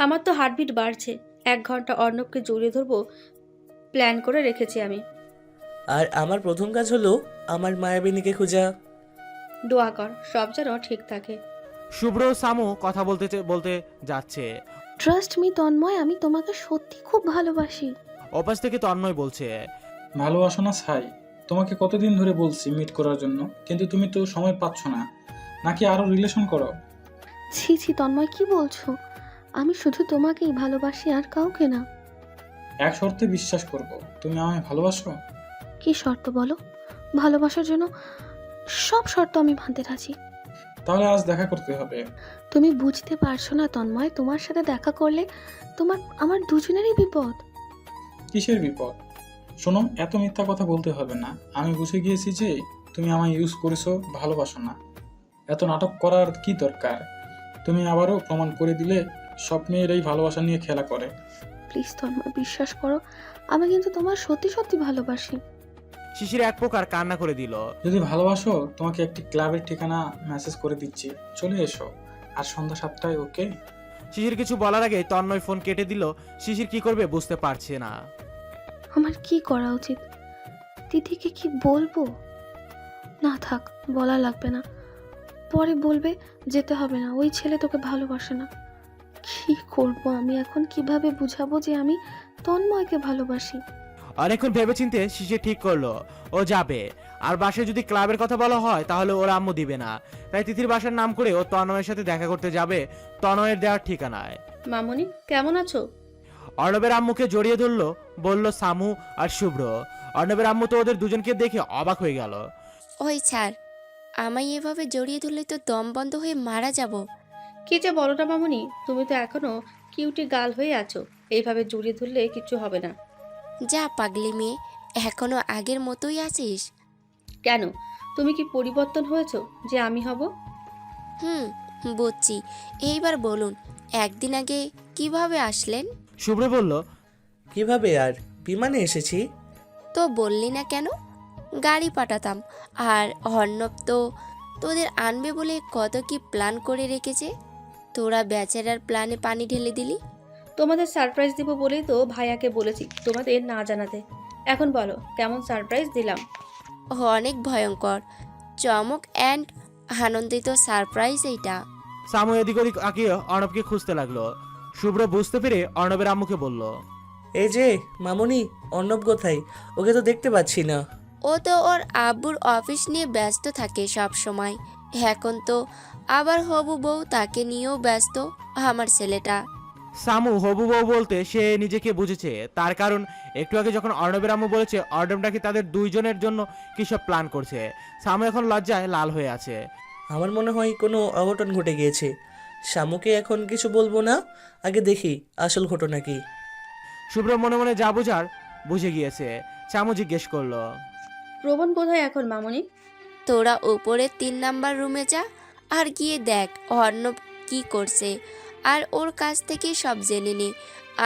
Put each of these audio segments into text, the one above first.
আমার তো হার্টবিট বাড়ছে। 1 ঘন্টা অর্ণবকে জড়িয়ে ধরবো প্ল্যান করে রেখেছি আমি। আর আমার প্রথম কাজ হলো আমার মায়াবিনীকে খোঁজা। দোয়া কর সব যেন ঠিক থাকে। শুভ্র ও সামু কথা বলতে বলতে যাচ্ছে। ট্রাস্ট মি তন্ময়, আমি তোমাকে সত্যি খুব ভালোবাসি। ওপাশ থেকে তন্ময় বলছে, ভালোবাসো না ছাই? তোমাকে কতদিন ধরে বলছি মিট করার জন্য, কিন্তু তুমি তো সময় পাচ্ছ না। নাকি আরো রিলেশন করো? ছি ছি তন্ময়, কি বলছো? আমি শুধু তোমাকেই ভালোবাসি, আর কাউকে না। এক শর্তে বিশ্বাস করব, তুমি আমায় ভালোবাসো? কি শর্ত বলো? ভালোবাসার জন্য সব শর্ত আমি মানতে রাজি। তাহলে আজ দেখা করতে হবে। তুমি বুঝতে পারছো না তন্ময়, তোমার সাথে দেখা করলে আমার দুজনেরই বিপদ। কিসের বিপদ? শোনো, এত মিথ্যা কথা বলতে হবে না। আমি বুঝে গিয়েছি যে তুমি আমায় ইউজ করেছো, ভালোবাসো না। এত নাটক করার কি দরকার? তুমি আবারও প্রমাণ করে দিলে সব মেয়েরাই ভালোবাসা নিয়ে খেলা করে। প্লিজ তন্ময়, বিশ্বাস করো, আমি কিন্তু তোমার সত্যি সত্যি ভালোবাসি। শিশির এক প্রকার কান্না করে দিল। যদি ভালোবাসো, তোমাকে একটি ক্লাবের ঠিকানা মেসেজ করে দিচ্ছি, চলে এসো। আর সন্ধ্যা 7টায়, ওকে? শিশির কিছু বলার আগে তন্ময় ফোন কেটে দিল। শিশির কি করবে বুঝতে পারছে না। আমার কি করা উচিত? দিদিকে কি বলবো? না থাক, বলা লাগবে না। পরে বলবে যেতে হবে না, ওই ছেলে তোকে ভালোবাসে না। কি করব আমি এখন? কিভাবে বুঝাবো যে আমি তন্ময়কে ভালোবাসি? অনেকক্ষণ ভেবেচিন্তে শিশির ঠিক করলো ও যাবে। আর বাসায় যদি ক্লাবের কথা বলা হয় তাহলে ওর আম্মু দিবে না। তাই তিথির বাসার নাম করে ও তন্ময়ের সাথে দেখা করতে যাবে তন্ময়ের দেওয়ার ঠিকানায়। মামনি কেমন আছো? অর্ণবের আম্মুকে জড়িয়ে ধরলো, বলল সামু আর শুভ্র। অর্ণবের আম্মু তো ওদের দুজনকে দেখে অবাক হয়ে গেল। ওই ছাড়, আমায় এভাবে জড়িয়ে ধরলে তো দম বন্ধ হয়ে মারা যাব। কি যে বলো না মামনি, তুমি তো এখনো কিউটি গাল হয়ে আছো। এইভাবে জড়িয়ে ধরলে কিছু হবে না। যা পাগলি মেয়ে, এখনো আগের মতোই আছিস? কেন, তুমি কি পরিবর্তন হয়েছো যে আমি হব? হুম, বুঝছি। এইবার বলুন, একদিন আগে কিভাবে আসলেন? শুভ্র বলল, কিভাবে আর, বিমানে এসেছি। তো বললি না কেন? গাড়ি পাঠাতাম। আর অর্ণব তো তোদের আনবে বলে কত কি প্ল্যান করে রেখেছে। তোরা বেচারার প্ল্যানে পানি ঢেলে দিলি। তোমাদের সারপ্রাইজ দিব বলেই তো ভাইয়াকে বলেছি তোমাদের না জানাতে। এখন বলো কেমন সারপ্রাইজ দিলাম? অনেক ভয়ঙ্কর, চমক অ্যান্ড আনন্দিত সারপ্রাইজ এইটা। সামু এদিক ওদিক আঁকিয়ে অর্ণবকে খুঁজতে লাগলো। শুভ্র বুঝতে পেরে অর্ণবের আম্মুকে বলল, এই যে মামুনি, অর্ণব কোথায়? ওকে তো দেখতে পাচ্ছি না। ও তো ওর আব্বুর অফিস নিয়ে ব্যস্ত থাকে সব সময়। এখন তো আবার হবু বউ তাকে নিয়েও ব্যস্ত। আমার ছেলেটা। সামু হবু বউ বলতে সে নিজেকে বুঝেছে। তার কারণ একটু আগে যখন অর্ণবের আম্মু বলেছে অর্ণব নাকি তাদের দুইজনের জন্য কি সব প্ল্যান করছে। সামু এখন লজ্জায় লাল হয়ে আছে। আমার মনে হয় কোনো অঘটন ঘটে গিয়েছে। শামুকে এখন কিছু বলবো না, আগে দেখি আসল ঘটনা কি। শুভ্র মনে মনে যা বোঝার বুঝে গিয়েছে। সামু জিজ্ঞেস করলো, প্রবণ কোথায় এখন মামনি? তোরা উপরে 3 নাম্বার রুমে যা, আর গিয়ে দেখ অর্ণব কি করছে, আর ওর কাছ থেকে সব জেনে নে।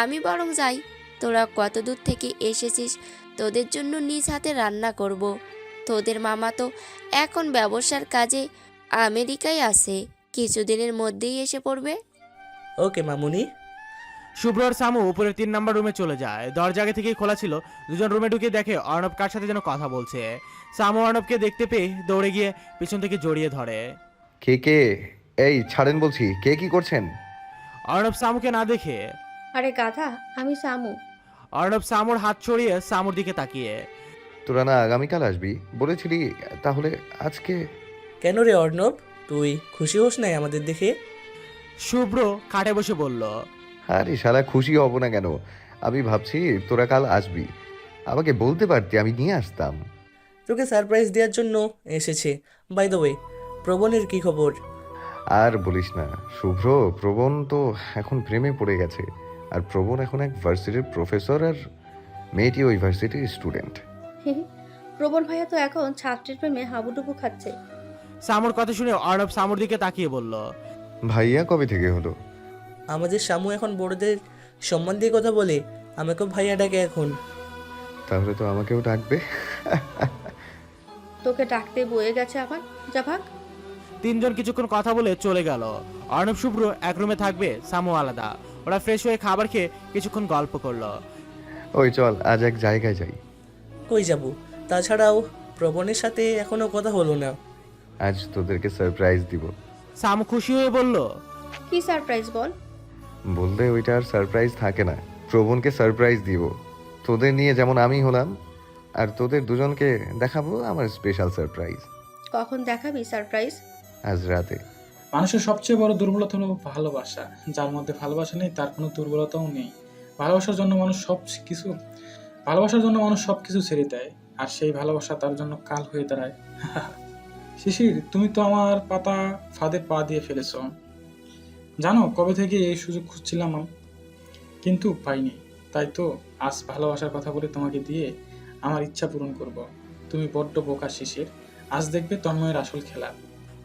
আমি বরং যাই। তোরা কত দূর থেকে এসেছিস, তোদের জন্য নিজ হাতে রান্না করব। তোদের মামা তো এখন ব্যবসার কাজে আমেরিকায় আছে, কিছুদিনের মধ্যেই এসে পড়বে। ওকে মামুনি। শুভ্র আর সামু উপরের 3 নাম্বার রুমে চলে যায়। দরজা আগে থেকেই খোলা ছিল। দুজন রুমে ঢুকে দেখে অর্ণব কার সাথে যেন কথা বলছে। সামু অর্ণবকে দেখতে পেয়ে দৌড়ে গিয়ে পিছন থেকে জড়িয়ে ধরে। কে কে? এই ছাড়েন বলছি, কে কি করছেন? অর্ণব সামুকে না দেখে, আরে গাধা, আমি সামু। অর্ণব সামুর হাত ছড়িয়ে সামুর দিকে তাকিয়ে, তোরা না আগামীকাল আসবি বলেছিলি, তাহলে আজকে? কেন রে অর্ণব, তুই খুশি হোস নাই আমাদের দেখে? শুভ্র খাটে বসে বলল, আরে শালা খুশি হব না কেন? আমি ভাবছি তোরা কাল আসবি, আমাকে বলতে পারতি, আমি নিয়ে আসতাম। তোকে সারপ্রাইজ দেওয়ার জন্য এসেছে। বাই দ্য ওয়ে, প্রবণের কি খবর? আর বলিস না শুভ্র, প্রবণ তো এখন প্রেমে পড়ে গেছে। আর প্রবণ এখন এক ভার্সিটির প্রফেসর, আর মেয়েটি ওই ভার্সিটির স্টুডেন্ট। প্রবণ ভাইয়া তো এখন ছাত্রের প্রেমে হাবুডুবু খাচ্ছে। সামুর কথা শুনে অর্ণব সামুর দিকে তাকিয়ে বলল, ভাইয়া কবে থেকে হলো? আমাদের শামু এখন বড়দের সম্মান দিয়ে কথা বলে, আমাকেও ভাইয়া ডাকে এখন। তাহলে তো আমাকেও ডাকবে। তোকে ডাকতে বয়ে গেছে আবার, যা ভাগ। তিনজন কিছুক্ষণ কথা বলে চলে গেল। অর্ণব শুভ্র এক রুমে থাকবে, সামু আলাদা। ওরা ফ্রেশ হয়ে খাবার খেয়ে কিছুক্ষণ গল্প করলো। ওই চল আজ এক জায়গায় যাই। কই যাব? তাছাড়াও প্রবণের সাথে এখনো কথা হলো না। আজ তোদেরকে সারপ্রাইজ দিব। সামু খুশি হয়ে বলল, কি সারপ্রাইজ বল? বললে ওইটা আর সারপ্রাইজ থাকে না। প্রবণকে সারপ্রাইজ দিব। তোদের নিয়ে যেমন আমি হলাম, আর তোদের দুজনকে দেখাবো আমার স্পেশাল সারপ্রাইজ। কখন দেখাবি সারপ্রাইজ? আজ রাতে। মানুষের সবচেয়ে বড় দুর্বলতা হলো ভালোবাসা। যার মধ্যে ভালোবাসা নেই তার কোনো দুর্বলতাও নেই। ভালোবাসার জন্য মানুষ সব কিছু ছেড়ে দেয়, আর সেই ভালোবাসা তার জন্য কাল হয়ে দাঁড়ায়। শিশির, তুমি তো আমার পাতা ফাঁদে পা দিয়ে ফেলেছ। জানো, কবে থেকে এই সুযোগ খুঁজছিলাম আমি, কিন্তু পাইনি। তাই তো আজ ভালোবাসার কথা বলে তোমাকে দিয়ে আমার ইচ্ছা পূরণ করব। তুমি বড্ড বোকা শিশির। আজ দেখবে তন্ময়ের আসল খেলা।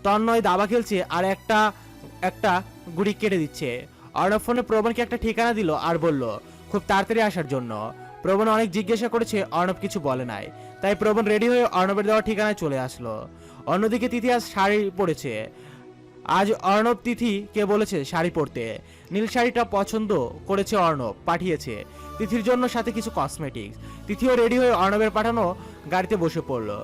তন্ময় দাবা খেলছে আর একটা গুড়ি কেটে দিচ্ছে। অর্ণব ফোনে প্রবণকে একটা ঠিকানা দিল আর বলল খুব তাড়াতাড়ি আসার জন্য। প্রবণ অনেক জিজ্ঞাসা করেছে, অর্ণব কিছু বলে নাই। তাই প্রবণ রেডি হয়ে অর্ণবের দেওয়া ঠিকানায় চলে আসলো। অন্যদিকে তিথি আজ শাড়ি পরেছে। আজ অর্ণব তিথিকে বলেছে শাড়ি পরতে। নীল শাড়িটা পছন্দ করেছে অর্ণব, পাঠিয়েছে তিথির জন্য, সাথে কিছু কসমেটিক্স। তিথিও রেডি হয়ে অর্ণবের পাঠানো গাড়িতে বসে পড়লো।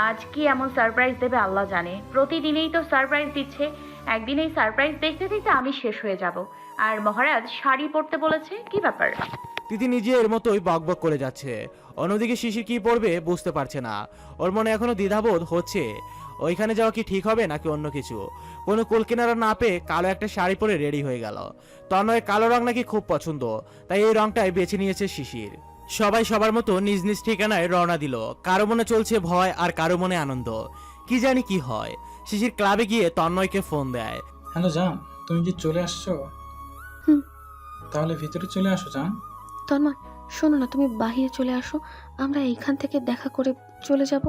আজ কি এমন সারপ্রাইজ দেবে আল্লাহ জানে। প্রতিদিনেই তো সারপ্রাইজ দিচ্ছে, একদিন এই সারপ্রাইজ দেখতে দেখতে আমি শেষ হয়ে যাব। আর মহারাজ শাড়ি পরতে বলেছে, কি ব্যাপার? তিথি নিজের মতোই বকবক করে যাচ্ছে। অন্যদিকে শিশির কি পড়বে বুঝতে পারছে না। ওর মনে এখনো দ্বিধাবোধ হচ্ছে ওইখানে যাওয়া কি ঠিক হবে নাকি অন্য কিছু। কোনো কুল কিনারা না পেয়ে কালো একটা শাড়ি পরে রেডি হয়ে গেল। তন্ময়ের কালো রং নাকি খুব পছন্দ, তাই এই রংটাই বেছে নিয়েছে শিশির। সবাই সবার মতো নিজ নিজ ঠিকানায় রওনা দিল। কারো মনে চলছে ভয় আর কারো মনে আনন্দ। কি জানি কি হয়। শিশির ক্লাবে গিয়ে তন্ময়কে ফোন দেয়। হ্যালো জান, তুমি কি চলে আসছো? হুম। তাহলে ভিতরে চলে আসো জান। তন্ময়, শোনো না, তুমি বাহিরে চলে আসো, আমরা এইখান থেকে দেখা করে চলে যাব।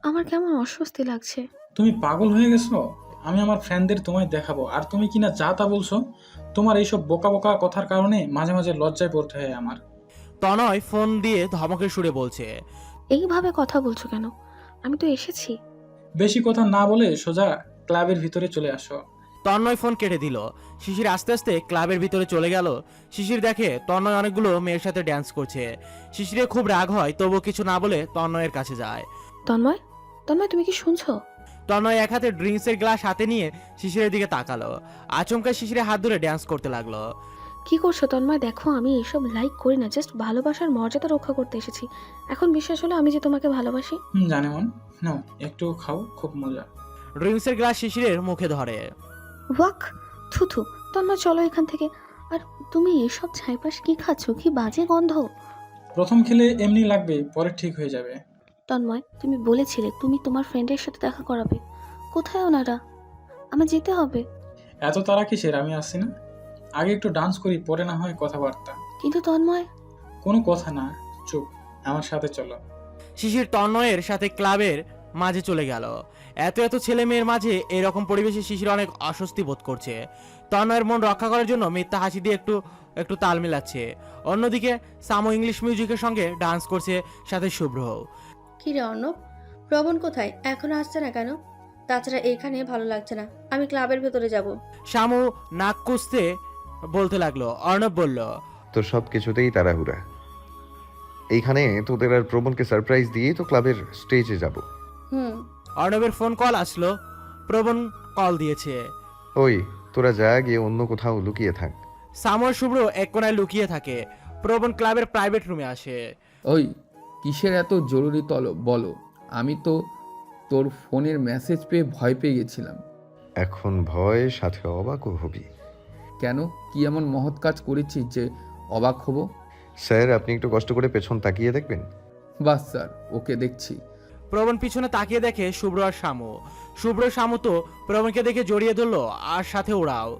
আমার কেমন অস্বস্তি লাগছে। তুমি পাগল হয়ে গেছো? আমি আমার ফ্রেন্ডদের তোমায় দেখাবো, আর তুমি কিনা যা তা বলছো। তোমার এইসব বোকা বোকা কথার কারণে মাঝে মাঝে লজ্জায় পড়তে হয় আমার। তনয় ফোন দিয়ে ধমকের সুরে বলছে। এইভাবে কথা বলছো কেন? আমি তো এসেছি। বেশি কথা না বলে সোজা ক্লাবের ভিতরে চলে আসো। তন্ময় ফোন কেটে দিল। শিশির আস্তে আস্তে ক্লাবের ভিতরে চলে গেল। শিশির দেখে তন্ময় অনেকগুলো মেয়ের সাথে ড্যান্স করছে। শিশিরের খুব রাগ হয়, তবুও কিছু না বলে তন্ময়ের কাছে যায়। তন্ময়, তন্ময়, তুমি কি শুনছো? তন্ময় এক হাতে ড্রিঙ্কসের গ্লাস হাতে নিয়ে শিশিরের দিকে তাকালো। আচমকা শিশিরের হাত ধরে ড্যান্স করতে লাগলো। কি করছো তন্ময়? দেখো, আমি এইসব লাইক করি না, জাস্ট ভালোবাসার মর্যাদা রক্ষা করতে এসেছি। এখন বিশ্বাস হলো আমি যে তোমাকে ভালোবাসি। জানে মন, নাও একটু খাও, খুব মজা। ড্রিঙ্কসের গ্লাস শিশিরের মুখে ধরে। ওয়াক, থুথু। তন্ময়, চলো এখান থেকে। আর তুমি এসব ছাইপাশ কি খাচ্ছ? কি বাজে গন্ধ। প্রথম খেলে এমনি লাগবে, পরে ঠিক হয়ে যাবে। তন্ময়, তুমি বলেছিলে তুমি তোমার ফ্রেন্ডের সাথে দেখা করাবে। কোথায় ওনারা? আমার যেতে হবে। এত তারা কিসের, আমি আসছি না। আগে একটু ডান্স করি, পরে না হয় কথাবার্তা। কিন্তু তন্ময়। কোনো কথা না, চুপ, আমার সাথে চলো। শিশির তন্ময়ের সাথে ক্লাবের মাঝে চলে গেল। এত এত ছেলে মেয়ের মাঝে এরকম পরিবেশে শিশির অনেক অস্বস্তি বোধ করছে। তন্ময়ের মন রক্ষা করার জন্য মিথ্যা হাসি দিয়ে একটু তাল মিলাচ্ছে। অন্যদিকে সামো ইংলিশ মিউজিকের সঙ্গে ডান্স করছে, সাথে শুভ্র। কি রে অর্ণব, প্রবণ কোথায়? এখনো আসছে না কেন? তাছাড়া এখানে ভালো লাগছে না, আমি ক্লাবের ভেতরে যাব। শামু নাক কুঁচতে বলতে লাগলো। অর্ণব বলল, তো সব কিছুতেই তাড়াহুড়া। এইখানে তোদের আর প্রবণকে সারপ্রাইজ দিয়েই তো ক্লাবের স্টেজে যাব। হুম। অর্ণবের ফোন কল আসলো। প্রবণ কল দিয়েছে। ওই তোরা যা গিয়ে অন্য কোথাও লুকিয়ে থাক। সামো আর শুভ্র এক কোনায় লুকিয়ে থাকে। প্রবণ ক্লাবের প্রাইভেট রুমে আসে। ওই কিসের এত জরুরি তলব বলো? আমি তো তোর ফোনের মেসেজ পেয়ে ভয় পেয়ে গেছিলাম। এখন ভয় সাথে অবাকও হবি। কেন, কি এমন মহৎ কাজ করেছিস যে অবাক হব? স্যার, আপনি একটু কষ্ট করে পেছন তাকিয়ে দেখবেন। বাস স্যার, ওকে দেখছি। প্রবণ পিছনে তাকিয়ে দেখে শুভ্র আর শামু। শুভ্র শামু তো প্রবণকে দেখে জড়িয়ে ধরলো, আর সাথে ওরাও।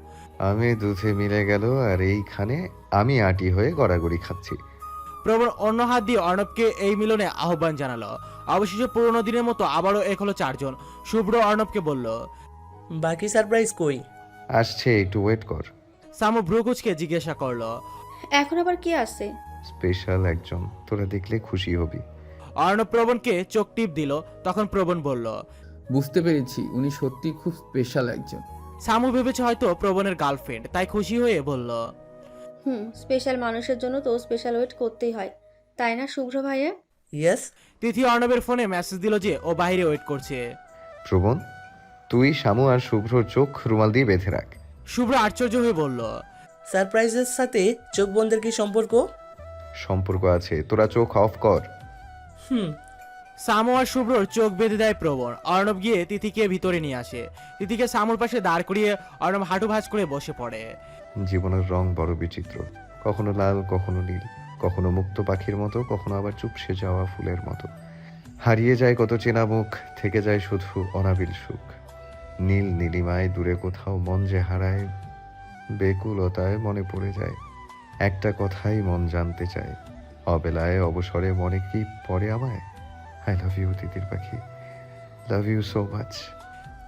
আমি দুধে মিলে গেল, আর এইখানে আমি আটি হয়ে গড়াগড়ি খাচ্ছি। প্রবণ অন্য হাত দিয়ে অর্ণবকে এই মিলনে আহ্বান জানালো। অবশেষে পুরোনো দিনের মতো আবারও এক হলো চারজন। শুভ্র অর্ণবকে বলল, বাকি সারপ্রাইজ কই? আসছে, একটু ওয়েট কর। সামু ভ্রুকুচকে জিজ্ঞাসা করলো, এখন আবার কি আসছে? স্পেশাল একজন, তোরা দেখলে খুশি হবি। অর্ণব প্রবণকে চোখ টিপ দিল। তখন প্রবণ বলল, বুঝতে পেরেছি উনি সত্যি খুব স্পেশাল একজন। সামু ভেবেছে হয়তো প্রবণের গার্লফ্রেন্ড, তাই খুশি হয়ে বলল, স্পেশাল মানুষের জন্য তো স্পেশাল ওয়েট করতেই হয়, তাই না শুভ্র ভাইয়া? ইয়েস। তিথি অর্ণবের ফোনে মেসেজ দিল যে ও বাইরে ওয়েট করছে। প্রবণ, তুই শামু আর শুভ্রর চোখ রুমাল দিয়ে বেঁধে রাখ। শুভ্র আশ্চর্য হয়ে বলল, সারপ্রাইজের সাথে চোখ বন্ধের কি সম্পর্ক? সম্পর্ক আছে, তোরা চোখ অফ কর। হুম। সামু আর শুভ্রর চোখ বেঁধে দেয় প্রবণ। অর্ণব গিয়ে তিথিকে ভিতরে নিয়ে আসে। তিথিকে সামুর পাশে দাঁড় করিয়ে অর্ণব হাঁটু ভাঁজ করে বসে পড়ে। জীবনের রং বড় বিচিত্র, কখনো লাল, কখনো নীল, কখনো মুক্ত পাখির মতো, কখনো আবার চুপসে যাওয়া ফুলের মতো। হারিয়ে যায় কত চেনা মুখ, থেকে যায় শুধু অনাবিল সুখ। নীল নীলিমায় দূরে কোথাও মন যে হারায়, বেকুলতায় মনে পড়ে যায় একটা কথাই মন জানতে চায়। অবেলায় অবসরে মনে কি পড়ে আমায়? আই লাভ ইউ তিতির পাখি, লাভ ইউ সো মাচ।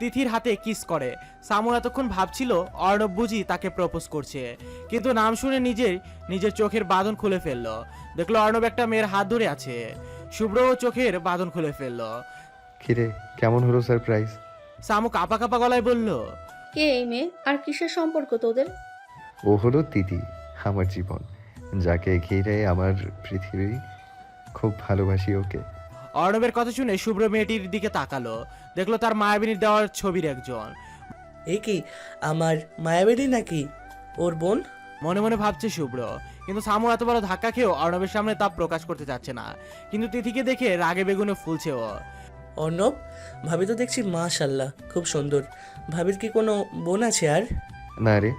তিথির হাতে কিস করে। সামু এতক্ষণ ভাবছিল অর্ণব বুঝি তাকে প্রপোজ করছে, কিন্তু নাম শুনে নিজের চোখের বাঁধন খুলে ফেললো। দেখলো অর্ণব একটা মেয়ের হাত ধরে আছে। শুভ্রও চোখের বাঁধন খুলে ফেললো। কিরে, কেমন হলো সারপ্রাইজ? সামু কাঁপা কাঁপা গলায় বলল, কে এই মেয়ে আর কিসের সম্পর্ক তোদের? ও হলো তিতি, আমার জীবন, যাকে ঘিরে আমার পৃথিবী। খুব ভালোবাসি ওকে। অর্ণবের কথা শুনে শুভ্র মেয়েটির দিকে তাকালো। দেখলো তার মায়াবিনীর দেওয়ার ছবির একজন। এ কি আমার মায়াবেরি নাকি ওর বোন? মনে মনে ভাবছে শুভ্র, কিন্তু সামু এত বড় ধাক্কা খেয়েও অর্ণবের সামনে তা প্রকাশ করতে চাচ্ছে না। কিন্তু তিথিকে দেখে রাগে বেগুনে ফুলছে ও। অর্ণব, ভাবি তো দেখছি মাশাল্লাহ খুব সুন্দর। ভাবির কি কোনো বোন আছে আর? না রে,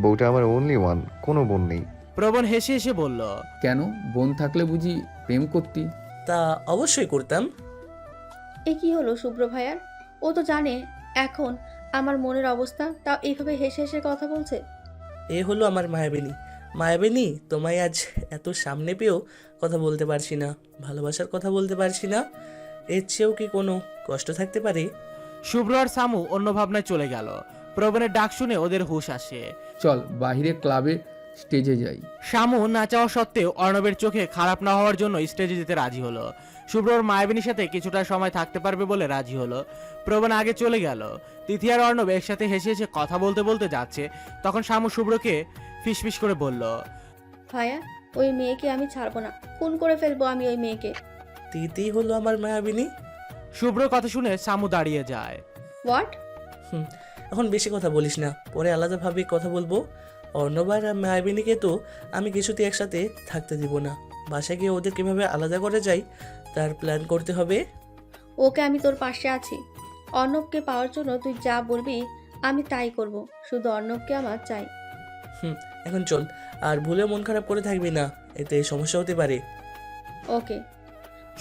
বউটা আমার অনলি ওয়ান, কোনো বোন নেই। প্রবণ হেসে হেসে বলল, কেন, বোন থাকলে বুঝি প্রেম করতি? তা অবশ্যই করতাম। এ কি হলো শুভ্র ভাইয়ার? ও তো জানে এখন আমার মনের অবস্থা, তাও এইভাবে হেসে হেসে কথা বলছে। এ হলো আমার মায়াবিনী। মায়াবিনী, তোমায় আজ এত সামনে পেয়েও কথা বলতে পারছি না, ভালোবাসার কথা বলতে পারছি না। এর চেয়েও কি কোনো কষ্ট থাকতে পারে? শুভ্র আর সামু অন্য ভাবনায় চলে গেল। প্রবণের ডাক শুনে ওদের হুঁশ আসে। চল বাইরে ক্লাবে স্টেজে যাই। শামু না চাওয়া সত্ত্বেও অর্ণবের চোখে খারাপ না হওয়ার জন্য স্টেজে যেতে রাজি হলো। শুভ্রর মায়াবিনীর সাথে কিছুটা সময় থাকতে পারবে বলে রাজি হলো। প্রবণ আগে চলে গেল। তিথি আর অর্ণব একসাথে হেসে হেসে কথা বলতে বলতে যাচ্ছে। তখন শামু শুভ্রকে ফিসফিস করে বলল, ভাইয়া, ওই মেয়েকে আমি ছাড়বো না, খুন করে ফেলবো আমি ওই মেয়েকে। তিতি হলো আমার মায়াবিনী। শুভ্রর কথা শুনে শামু দাঁড়িয়ে যায়। হোয়াট? এখন বেশি কথা বলিস না, পরে আলাদাভাবে কথা বলবো। অর্ণব আর মায়াবিনীকে তো আমি কিছুতেই একসাথে থাকতে দিব না। বাসায় গিয়ে ওদের কীভাবে আলাদা করে যাই তার প্ল্যান করতে হবে। ওকে, আমি তোর পাশে আছি। অর্ণবকে পাওয়ার জন্য তুই যা বলবি আমি তাই করব, শুধু অর্ণবকে আমার চাই। এখন চল, আর ভুলেও মন খারাপ করে থাকবি না, এতে সমস্যা হতে পারে। ওকে।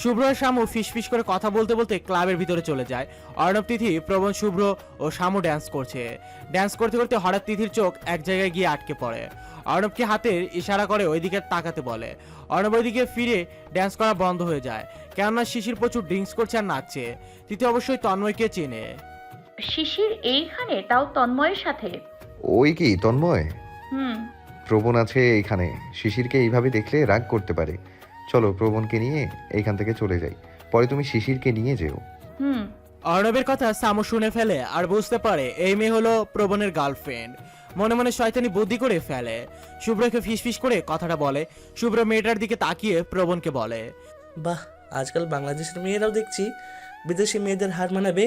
শুভ্র আর শামু ফিসফিস করে কথা বলতে বলতে ক্লাবের ভিতরে চলে যায়। অর্ণব, তিথি, প্রবণ, শুভ্র ও শামু ড্যান্স করছে। ড্যান্স করতে করতে হঠাৎ তিথির চোখ এক জায়গায় গিয়ে আটকে পড়ে। অর্ণবকে হাতের ইশারা করে ওইদিকে তাকাতে বলে। অর্ণব ওইদিকে ফিরে ড্যান্স করা বন্ধ হয়ে যায়, কেননা শিশির প্রচুর ড্রিঙ্কস করছে আর নাচছে। তিথি অবশ্যই তন্ময়কে চেনে। শিশির এইখানে, তাও তন্ময়ের সাথে? ওই কি তন্ময়? হুম। প্রবণ আছে এইখানে, শিশিরকে এইভাবে দেখলে রাগ করতে পারে। চলো প্রবণকে নিয়ে এইখান থেকে চলে যাই, পরে তুমি শিশিরকে নিয়ে যেও। হুম। অর্ণবের কথা সামু শুনে ফেলে আর বুঝতে পারে এই মেয়ে হলো প্রবণের গার্লফ্রেন্ড। মনে মনে শয়তানি বুদ্ধি করে ফেলে। শুভ্রকে ফিসফিস করে কথাটা বলে। শুভ্র মেয়েটার দিকে তাকিয়ে প্রবণকে বলে, বাহ, আজকাল বাংলাদেশের মেয়েরাও দেখছি বিদেশি মেয়েদের হার মানাবে।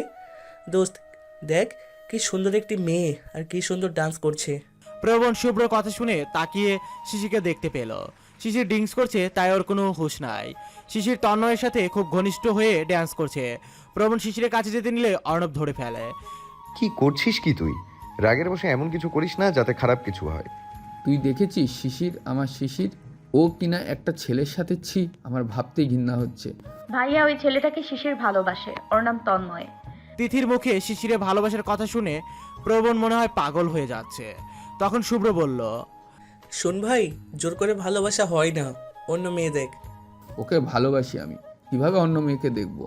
দোস্ত দেখ, কি সুন্দর একটি মেয়ে আর কি সুন্দর ডান্স করছে। প্রবণ শুভ্র কথা শুনে তাকিয়ে শিশিরকে দেখতে পেল। শিশির ড্রিঙ্কস করছে, তাই ওর কোনো হুঁশ নাই। শিশির তন্ময়ের সাথে খুব ঘনিষ্ঠ হয়ে ড্যান্স করছে। প্রবণ শিশিরের কাছে যেতে নিলে অর্ণব ধরে ফেলে। কি করছিস কি তুই? রাগের বসে এমন কিছু করিস না যাতে খারাপ কিছু হয়। তুই দেখেছিস শিশির, আমার শিশির, ও কিনা একটা ছেলের সাথে, ছি, আমার ভাবতেই ঘৃণা হচ্ছে। ভাইয়া, ওই ছেলেটাকে শিশির ভালোবাসে, ওর নাম তন্ময়। তিথির মুখে শিশিরের ভালোবাসার কথা শুনে প্রবণ মনে হয় পাগল হয়ে যাচ্ছে। তখন শুভ্র বলল, শোন ভাই, জোর করে ভালোবাসা হয় না, অন্য মেয়ে দেখ। ওকে ভালোবাসি আমি, কিভাবে অন্য মেয়েকে দেখব?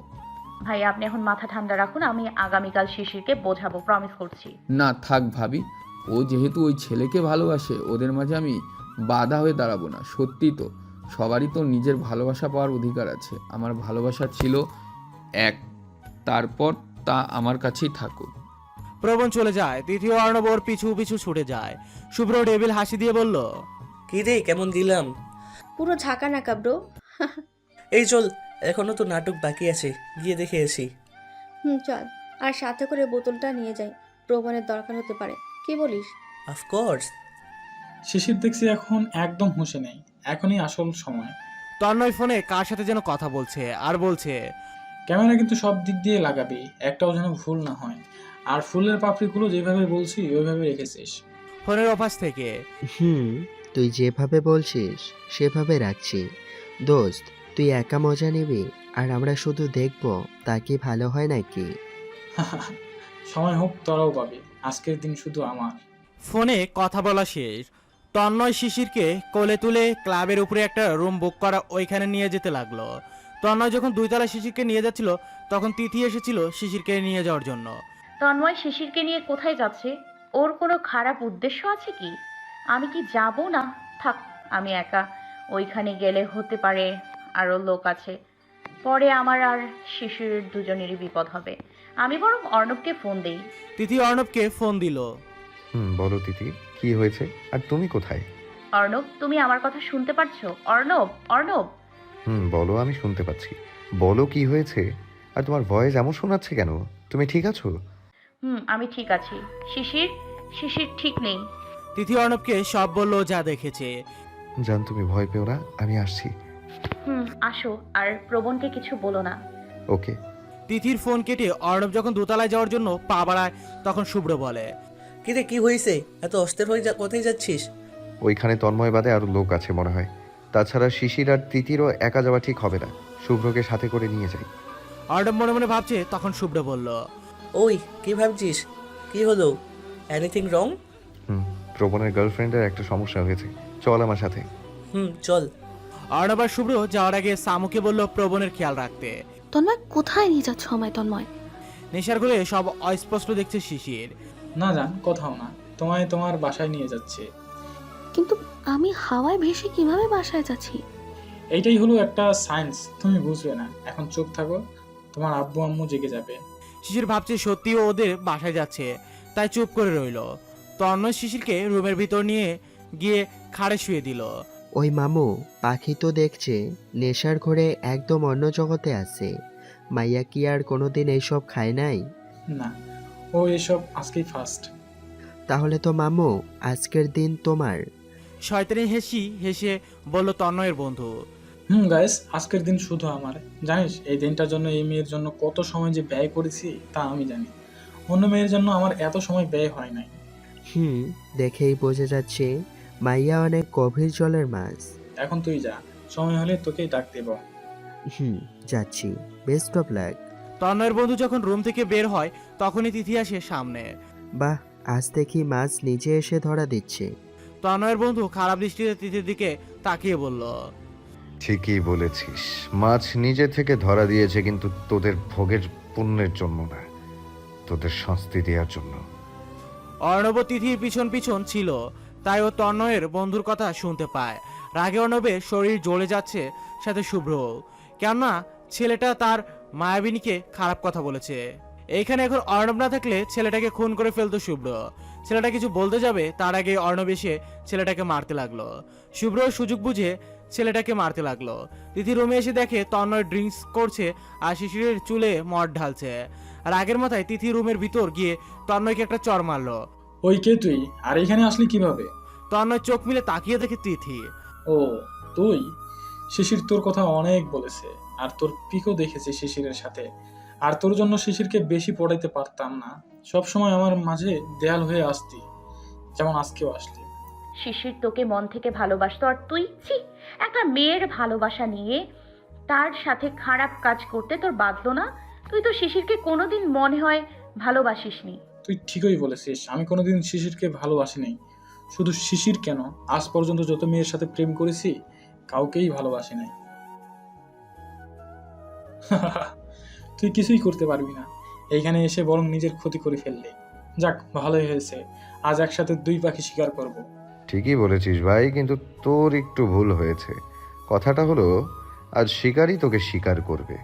ভাইয়া, আপনি এখন মাথা ঠান্ডা রাখুন, আমি আগামীকাল শিশিরকে বোঝাবো, প্রমিস করছি। না থাক ভাবি, ও যেহেতু ওই ছেলেকে ভালোবাসে, ওদের মাঝে আমি বাধা হয়ে দাঁড়াবো না। সত্যি তো, সবারই তো নিজের ভালোবাসা পাওয়ার অধিকার আছে। আমার ভালোবাসা ছিল এক, তারপর তা আমার কাছেই থাকুক। প্রবণ চলে যায়। তিথি ও অর্ণব ওর পিছু পিছু ছুটে যায়। শুভ্র ডেভিল হাসি দিয়ে বলল, কি রে কেমন দিলাম? পুরো ঝাঁকা নাকা ব্রো। এই চল, এখনো তো নাটক বাকি আছে, গিয়ে দেখে আসি। চল, আর সাথে করে বোতলটা নিয়ে যাই, প্রমাণের দরকার হতে পারে, কি বলিস? অফকোর্স। শিশির দেখছি এখন একদম হুঁশে নেই, এখনই আসল সময়। তন্ময় ফোনে কার সাথে যেন কথা বলছে আর বলছে, ক্যামেরা কিন্তু সব দিক দিয়ে লাগাবি, একটাও যেন ভুল না হয়। আর ফুলের পাপড়িগুলো যেভাবে বলছি ওইভাবে রেখেছিস। ফোনের অফাস থেকে, তুই যেভাবে বলছিস সেভাবে রাখছি। দোস্ত, তুই একা মজা নিবি আর আমরা শুধু দেখবো, তা কি ভালো হয় নাকি? সময় হোক তোরাও পাবি, আজকের দিন শুধু আমার। ফোনে কথা বলা শেষ। তন্ময় শিশিরকে কোলে তুলে ক্লাবের উপরে একটা রুম বুক করা ওইখানে নিয়ে যেতে লাগলো। তন্ময় যখন 2 তলা শিশিরকে নিয়ে যাচ্ছিল তখন তিথি এসেছিল শিশিরকে নিয়ে যাওয়ার জন্য। তন্ময় শিশিরকে নিয়ে কোথায় যাচ্ছে? ওর কোনো খারাপ উদ্দেশ্য আছে কি? আমি কি যাব না? থাক, আমি একা। ওইখানে গেলে হতে পারে আরও লোক আছে, পরে আমার আর শিশিরের দুজনেরই বিপদ হবে। আমি বরং অর্ণবকে ফোন দেই। তিথি অর্ণবকে ফোন দিল। বলো তিথি, কি হয়েছে আর তুমি কোথায়? অর্ণব, তুমি আমার কথা শুনতে পারছো? অর্ণব, অর্ণব। বলো, আমি শুনতে পাচ্ছি। বলো কি হয়েছে? আর তোমার ভয়েস এমন শোনাচ্ছে কেন? তুমি ঠিক আছো? আমি ঠিক আছি। শিশির, শিশির ঠিক নেই। তিথি অর্ণবকে সব বলল যা দেখেছে। জান, তুমি ভয় পেও না, আমি আসছি। আসো, আর প্রবণকে কিছু বলো না। ওকে। তিথির ফোন কেটে অর্ণব যখন দোতলায় যাওয়ার জন্য পা বাড়ায় তখন শুভ্র বলে, কি রে কি হয়েছে? এত অস্থির হয়ে কোথায় যাচ্ছিস? ওইখানে তন্ময় বাদে আরো লোক আছে মনে হয়। তাছাড়া শিশির আর তিতিরও একা যাওয়া ঠিক হবে না, শুভ্রকে সাথে করে নিয়ে যাই। অর্ণব মনে মনে ভাবছে তখন শুভ্র বলল, ওই কি ভাবছিস? কি হলো? Anything wrong? প্রবণের গার্লফ্রেন্ডের একটা সমস্যা হয়েছে, চল আমার সাথে। চল। অর্ণব আর শুভ্র যাওয়ার আগে সামুকে বলল প্রবণের খেয়াল রাখতে। তন্ময়, কোথায় নিয়ে যাচ্ছ আমায়? তন্ময়, নেশার ঘরে সব অস্পষ্ট দেখছে শিশির। না জান, কোথাও না, তোমায় তোমার বাসায় নিয়ে যাচ্ছে। কিন্তু আমি হাওয়ায় ভেসে কিভাবে বাসায় যাচ্ছি? এইটাই হলো একটা সায়েন্স, তুমি বুঝবে না। এখন চুপ থাকো, তোমার আব্বু আম্মু জেগে যাবে। শিশির ভাবছে সত্যিও ওদের বাসায় যাচ্ছে, তাই চুপ করে রইল। তন্ময় শিশিরকে রুমের ভিতর নিয়ে গিয়ে খাড়ে শুয়ে দিল। ওই মামু, পাখি তো দেখছে নেশার ঘরে একদম অন্য জগতে আছে। মাইয়া কি আর কোনোদিন এইসব খায় নাই? না, ও এসব আজকেই ফার্স্ট। তাহলে তো মামু, আজকের দিন তোমার। শয়তানি হেসে বলল তন্ময়ের বন্ধু। গাইস, আজকের দিন শুধু আমার। জানিস এই দিনটার জন্য এই মেয়ের জন্য কত সময় যে ব্যয় করেছি তা আমি জানি। অন্য মেয়ের জন্য আমার এত সময় ব্যয় হয় নাই। দেখেই বোঝা যাচ্ছে মাইয়া অনেক গভীর জলের মাছ। এখন তুই যা, সময় হলে তোকেই ডাক দেব। যাচ্ছি, বেস্ট অফ লাক। তন্ময়ের বন্ধু যখন রুম থেকে বের হয় তখনই তিথি আসে সামনে। বাহ, আজ দেখি মাছ নিজে এসে ধরা দিচ্ছে। তন্ময়ের বন্ধু খারাপ দৃষ্টিতে তিথির দিকে তাকিয়ে বলল, ঠিকই বলেছিস, মাছ নিজে থেকে ধরা দিয়েছে, কিন্তু তোদের ভোগের পুণ্যের জন্য না, তোদের শাস্তি দেওয়ার জন্য। অর্ণব তিথির পিছন পিছন ছিল, তাই ও তন্ময়ের বন্ধুর কথা শুনতে পায়। রাগে অর্ণবের শরীর জ্বলে যাচ্ছে, সাথে শুভ্র। কেননা ছেলেটা তার মায়াবিনীকে খারাপ কথা বলেছে। এইখানে এখন অর্ণব না থাকলে ছেলেটাকে খুন করে ফেলতো শুভ্র। ছেলেটা কিছু বলতে যাবে তার আগে অর্ণব এসে ছেলেটাকে মারতে লাগলো। শুভ্র সুযোগ বুঝে ছেলেটাকে মারতে লাগলো। তিথি রুমে এসে দেখে তন্ময় ড্রিঙ্কস করছে আর শিশিরের চুলে মদ ঢালছে। আর আগের মাথায় তিথি রুমের ভিতর গিয়ে তন্ময়কে একটা চড় মারলো। ওই কে তুই, আর এখানে আসলি কিভাবে? তন্ময় চোখ মিলে তাকিয়ে দেখে তিথি। ও তুই? শিশির তোর কথা অনেক বলেছে, আর তোর পিকও দেখেছে শিশিরের সাথে। আর তোর জন্য শিশিরকে বেশি পড়াইতে পারতাম না, সব সময় আমার মাঝে দেয়াল হয়ে আসতি, যেমন আজকেও আসলি। শিশির তোকে মন থেকে ভালোবাসতো, আর তুই একটা মেয়ের ভালোবাসা নিয়ে তার সাথে খারাপ কাজ করতে তোর বাঁধলো না? তুই তো শিশিরকে কোনোদিন মনে হয় ভালোবাসিসনি। তুই ঠিকই বলেছিস, আমি কোনোদিন শিশিরকে ভালোবাসিনি। শুধু শিশির কেন, আজ পর্যন্ত যত মেয়ের সাথে প্রেম করেছি কাউকেই ভালোবাসি নাই। তুই কিছুই করতে পারবি না, এইখানে এসে বরং নিজের ক্ষতি করে ফেললি। যাক, ভালোই হয়েছে, আজ একসাথে 2 পাখি শিকার করব। ঠিকই বলেছিস ভাই, কিন্তু তোর একটু ভুল হয়েছে। কথাটা হলো, আজ শিকারই তোকে শিকার করবে।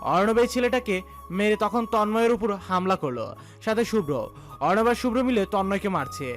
অর্ণব এই ছেলেটাকে মেরে তখন তন্ময়ের উপর হামলা করলো, সাথে শুভ্র। অর্ণব আর শুভ্র মিলে তন্ময়কে মারছে।